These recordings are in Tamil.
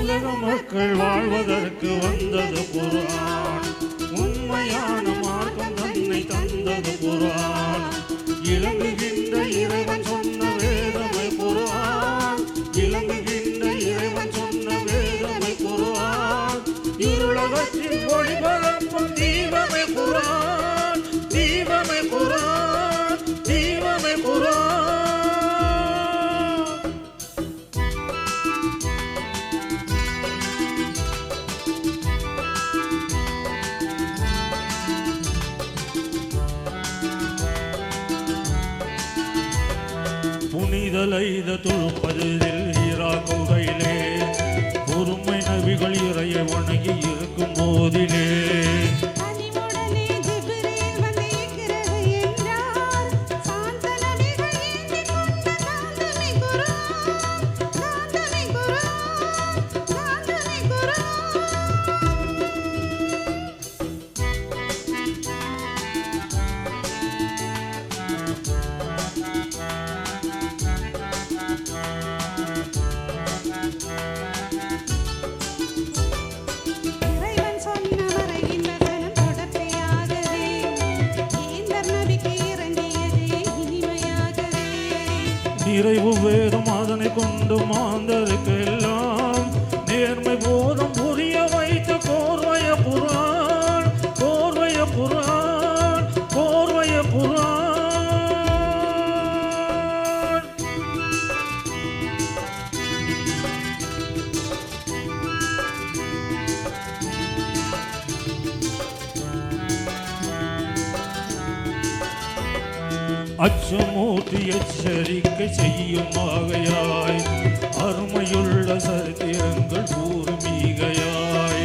உலக மக்கள் வாழ்வதற்கு வந்தது குர்ஆன். உண்மையான மார்க்கம் தன்னை தந்தது குர்ஆன். இலங்குகின்ற இறைவன் சொன்ன வேதமை குர்ஆன். இலங்குகின்ற இறைவன் சொன்ன வேதமை குர்ஆன். இருளகத்தில் ஒளிபரப்பும் தீபமை குர்ஆன். தீபமை குர்ஆன். தீபமை குர்ஆன். புனிதலைத துழுப்பதில் ஈராக்குகையிலே பொறுமை நபிகள் இறையை வணங்கி இருக்கும் போதிலே நிறைவு வேதம் அதனை கொண்டு மாந்தருக்கெல்லாம் நேர்மை போதும் புரிய வைத்த கோர்வய குர்ஆன். கோர்வய குர்ஆன். கோர்வய குர்ஆன். அச்சமூட்டி எச்சரிக்கை செய்யும் ஆகையாய் அருமையுள்ள சரித்திரங்கள் கூறுமிகையாய்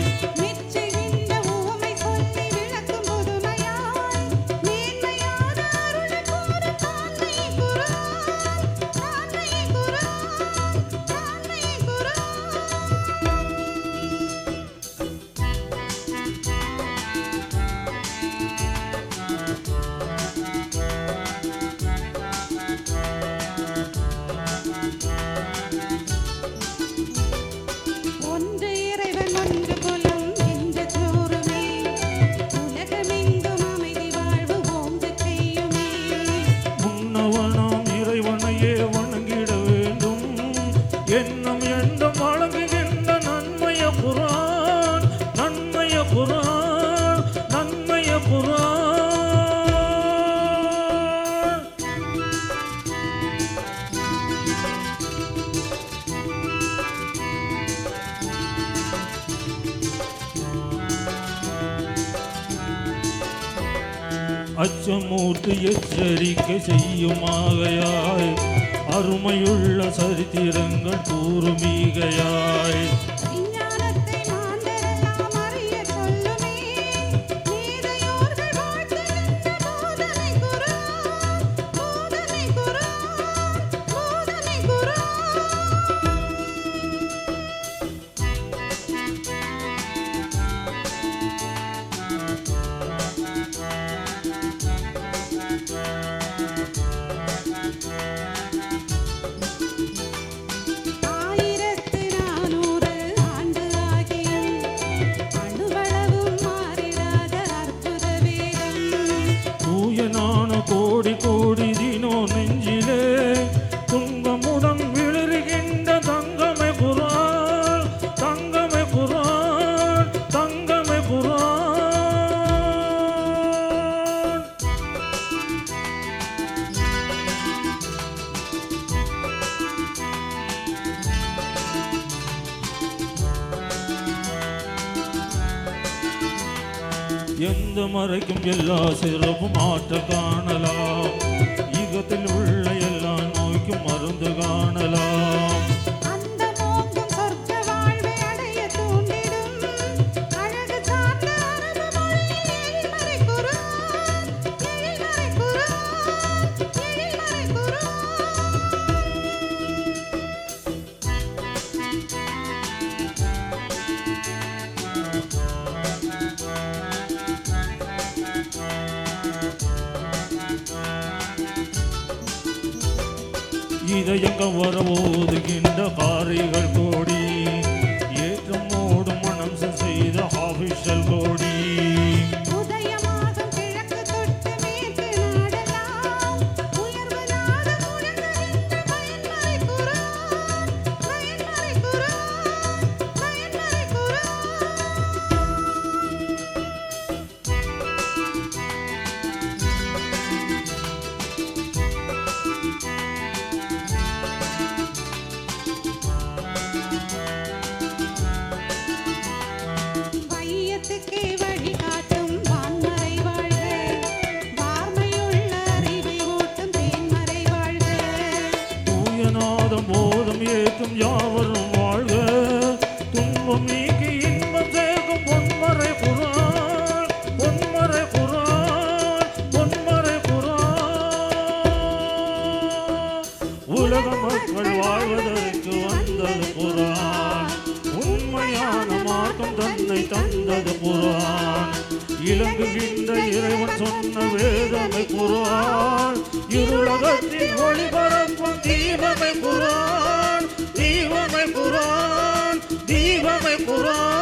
எண்ணம் எண்ணம் வழங்குகின்ற நன்மைய குர்ஆன். நன்மைய குர்ஆன். நன்மைய குர்ஆன். அச்சமூட்டு எச்சரிக்கை செய்யுமாகையாய் அருமையுள்ள சரித்திரங்கள் கூறுமிகையாய் கோடி கோடி தினோ நெஞ்சிலே துன்பமுடன் விழுகின்ற தங்கமே குர்ஆன். தங்கமே குர்ஆன். தங்கமே குர்ஆன். எந்த மறைக்கும் எல்லா சிறப்பும் ஆற்ற காணலாம். ஈகத்தில் உள்ள எல்லா நோய்க்கும் மருந்து காணலாம். இதயங்க வர ஓதுகின்ற காரிகள் கோடி உலக மக்கள் வாழ்வதற்கு வந்தது குர்ஆன். உண்மையான மார்க்கம் தன்னை தந்தது குர்ஆன். இலங்குகின்ற இறைவன் சொன்ன வேதமை குர்ஆன். இருளகத்தின் ஒளிபரப்பும் தீபமை குர்ஆன். தீபமை குர்ஆன். தீபமை குர்ஆன்.